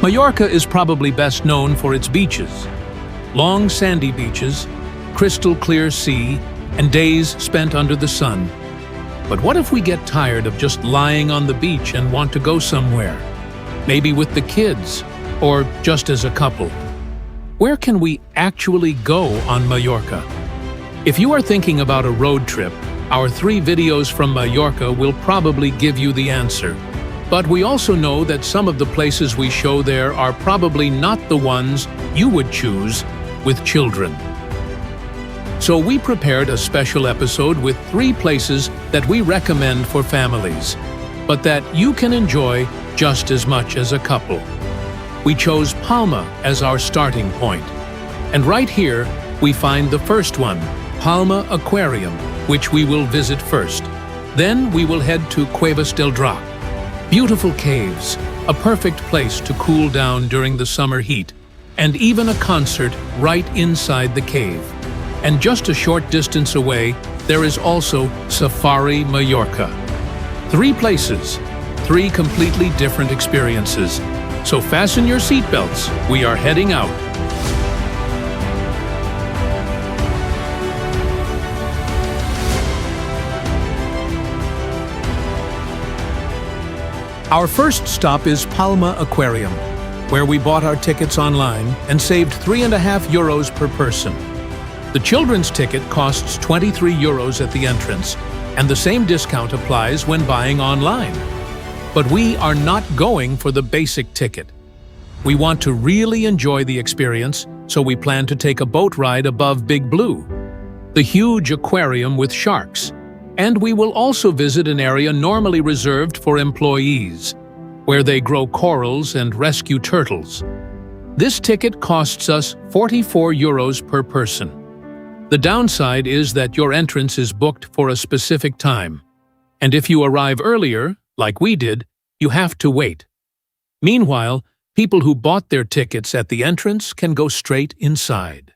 Mallorca is probably best known for its beaches. Long sandy beaches, crystal clear sea, and days spent under the sun. But what if we get tired of just lying on the beach and want to go somewhere? Maybe with the kids, or just as a couple. Where can we actually go on Mallorca? If you are thinking about a road trip, our 3 videos from Mallorca will probably give you the answer. But we also know that some of the places we show there are probably not the ones you would choose with children. So we prepared a special episode with 3 places that we recommend for families, but that you can enjoy just as much as a couple. We chose Palma as our starting point. And right here, we find the first one, Palma Aquarium, which we will visit first. Then we will head to Cuevas del Drach. Beautiful caves, a perfect place to cool down during the summer heat, and even a concert right inside the cave. And just a short distance away, there is also Safari Mallorca. 3 places, 3 completely different experiences. So fasten your seatbelts, we are heading out. Our first stop is Palma Aquarium, where we bought our tickets online and saved €3.50 per person. The children's ticket costs €23 at the entrance, and the same discount applies when buying online. But we are not going for the basic ticket. We want to really enjoy the experience, so we plan to take a boat ride above Big Blue, the huge aquarium with sharks. And we will also visit an area normally reserved for employees, where they grow corals and rescue turtles. This ticket costs us €44 per person. The downside is that your entrance is booked for a specific time, and if you arrive earlier, like we did, you have to wait. Meanwhile, people who bought their tickets at the entrance can go straight inside.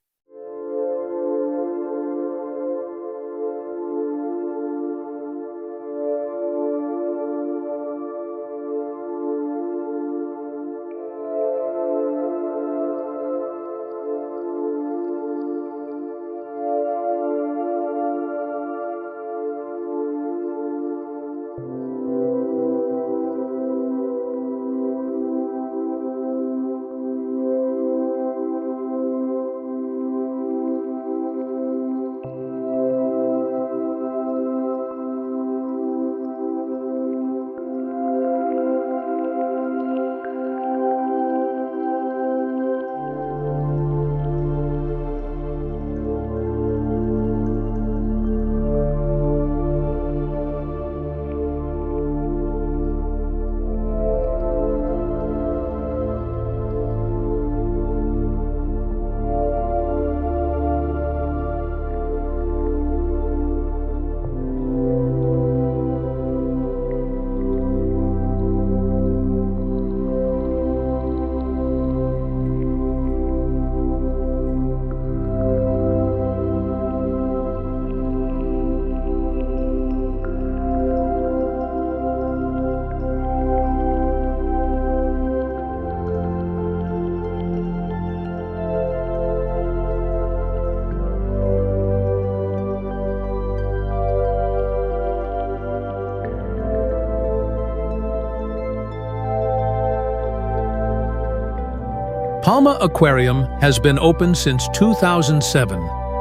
Palma Aquarium has been open since 2007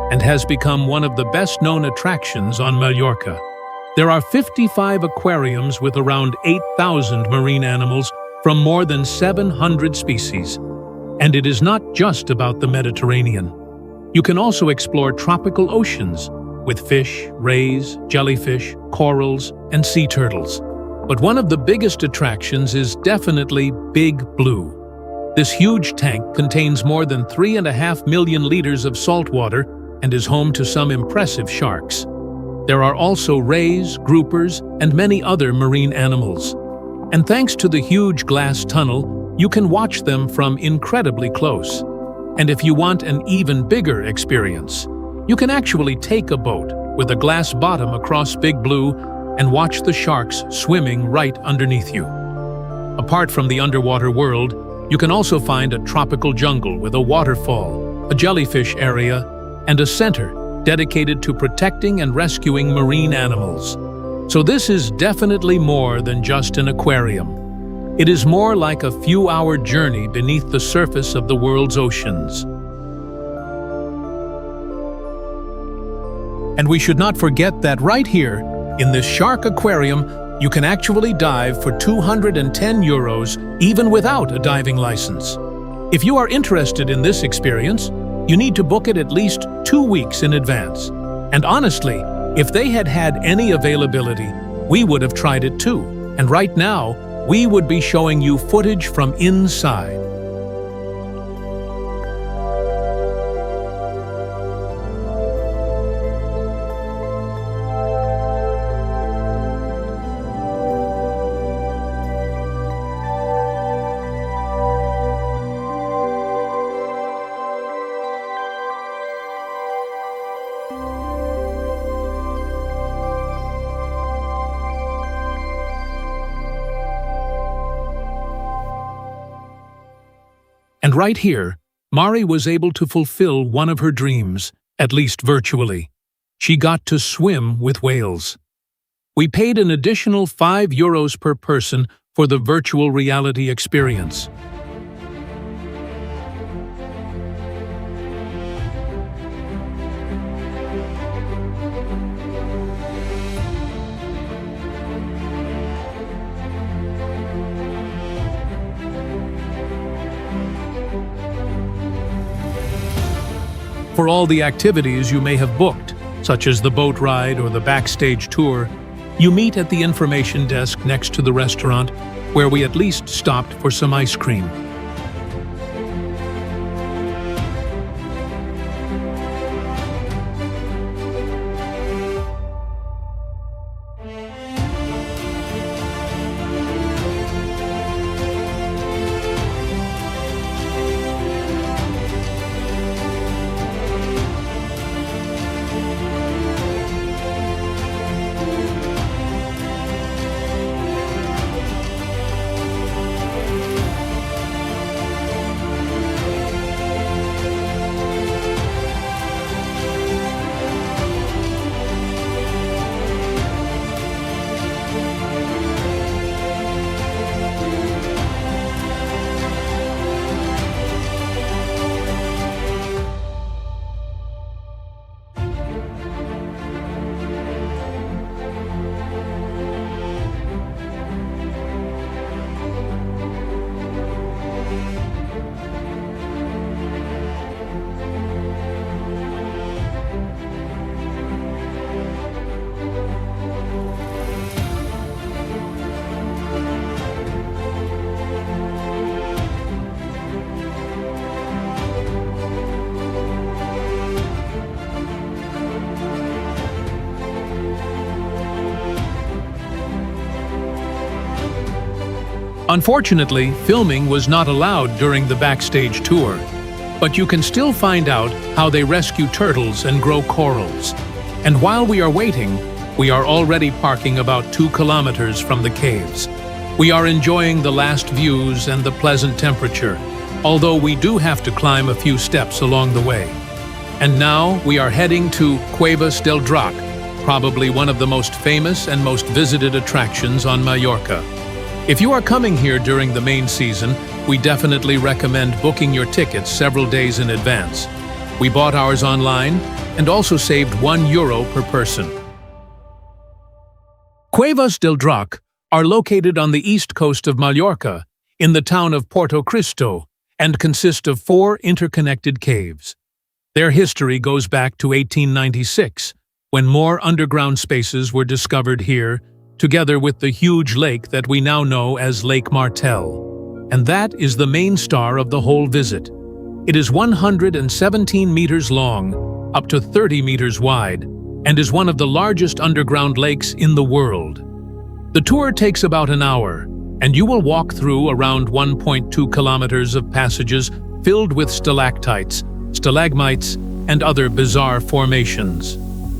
and has become one of the best-known attractions on Mallorca. There are 55 aquariums with around 8,000 marine animals from more than 700 species. And it is not just about the Mediterranean. You can also explore tropical oceans with fish, rays, jellyfish, corals, and sea turtles. But one of the biggest attractions is definitely Big Blue. This huge tank contains more than 3.5 million liters of salt water and is home to some impressive sharks. There are also rays, groupers, and many other marine animals. And thanks to the huge glass tunnel, you can watch them from incredibly close. And if you want an even bigger experience, you can actually take a boat with a glass bottom across Big Blue and watch the sharks swimming right underneath you. Apart from the underwater world, You can also find a tropical jungle with a waterfall, a jellyfish area, and a center dedicated to protecting and rescuing marine animals. So this is definitely more than just an aquarium. It is more like a few-hour journey beneath the surface of the world's oceans. And we should not forget that right here, in this shark aquarium, you can actually dive for 210 euros even without a diving license. If you are interested in this experience, you need to book it at least 2 weeks in advance. And honestly, if they had had any availability, we would have tried it too. And right now, we would be showing you footage from inside. And right here, Mari was able to fulfill one of her dreams, at least virtually. She got to swim with whales. We paid an additional €5 per person for the virtual reality experience. For all the activities you may have booked, such as the boat ride or the backstage tour, you meet at the information desk next to the restaurant, where we at least stopped for some ice cream. Unfortunately, filming was not allowed during the backstage tour, but you can still find out how they rescue turtles and grow corals. And while we are waiting, we are already parking about 2 kilometers from the caves. We are enjoying the last views and the pleasant temperature, although we do have to climb a few steps along the way. And now we are heading to Cuevas del Drach, probably one of the most famous and most visited attractions on Mallorca. If you are coming here during the main season, we definitely recommend booking your tickets several days in advance. We bought ours online and also saved €1 per person. Cuevas del Drach are located on the east coast of Mallorca, in the town of Porto Cristo, and consist of 4 interconnected caves. Their history goes back to 1896, when more underground spaces were discovered here, together with the huge lake that we now know as Lake Martel. And that is the main star of the whole visit. It is 117 meters long, up to 30 meters wide, and is one of the largest underground lakes in the world. The tour takes about an hour, and you will walk through around 1.2 kilometers of passages filled with stalactites, stalagmites, and other bizarre formations.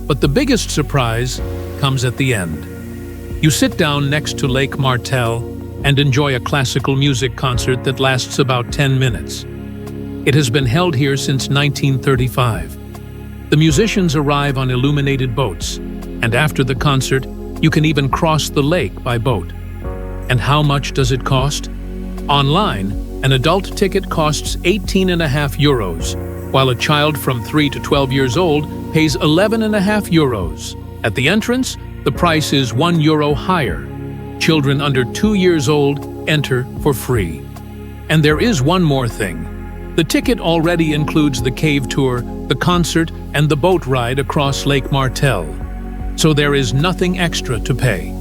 But the biggest surprise comes at the end. You sit down next to Lake Martel, and enjoy a classical music concert that lasts about 10 minutes. It has been held here since 1935. The musicians arrive on illuminated boats, and after the concert, you can even cross the lake by boat. And how much does it cost? Online, an adult ticket costs 18.5 euros, while a child from 3 to 12 years old pays 11.5 euros. At the entrance, the price is €1 higher. Children under 2 years old enter for free. And there is one more thing. The ticket already includes the cave tour, the concert, and the boat ride across Lake Martel. So there is nothing extra to pay.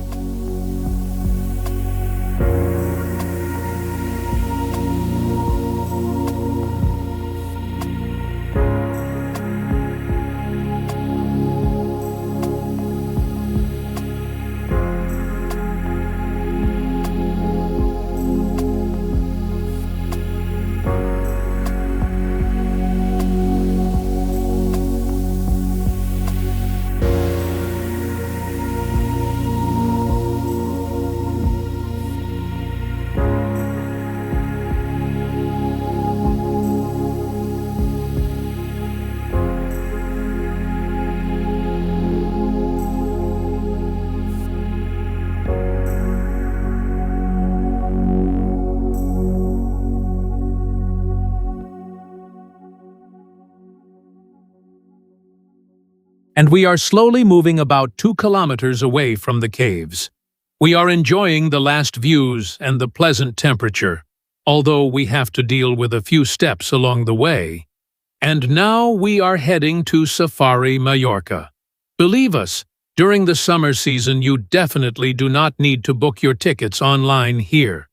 And we are slowly moving about 2 kilometers away from the caves. We are enjoying the last views and the pleasant temperature, although we have to deal with a few steps along the way. And now we are heading to Safari Mallorca. Believe us, during the summer season you definitely do not need to book your tickets online here.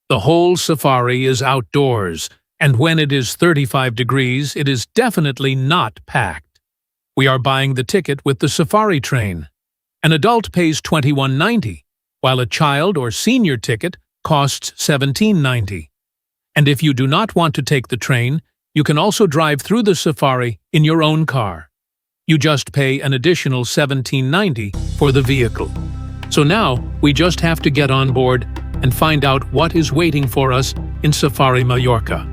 The whole safari is outdoors, and when it is 35 degrees, it is definitely not packed. We are buying the ticket with the safari train. An adult pays $21.90, while a child or senior ticket costs $17.90. And if you do not want to take the train, you can also drive through the safari in your own car. You just pay an additional $17.90 for the vehicle. So now we just have to get on board and find out what is waiting for us in Safari Mallorca.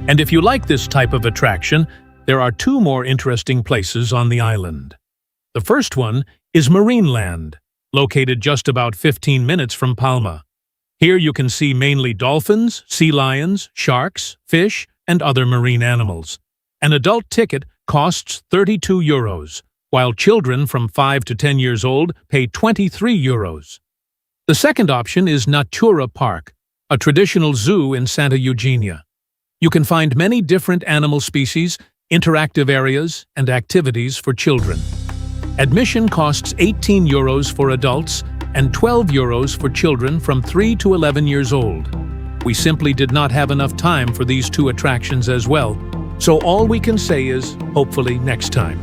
And if you like this type of attraction, there are two more interesting places on the island. The first one is Marineland, located just about 15 minutes from Palma. Here you can see mainly dolphins, sea lions, sharks, fish, and other marine animals. An adult ticket costs €32, while children from 5 to 10 years old pay €23. The second option is Natura Park, a traditional zoo in Santa Eugenia. You can find many different animal species, interactive areas, and activities for children. Admission costs €18 for adults and €12 for children from 3 to 11 years old. We simply did not have enough time for these two attractions as well, so all we can say is, hopefully next time.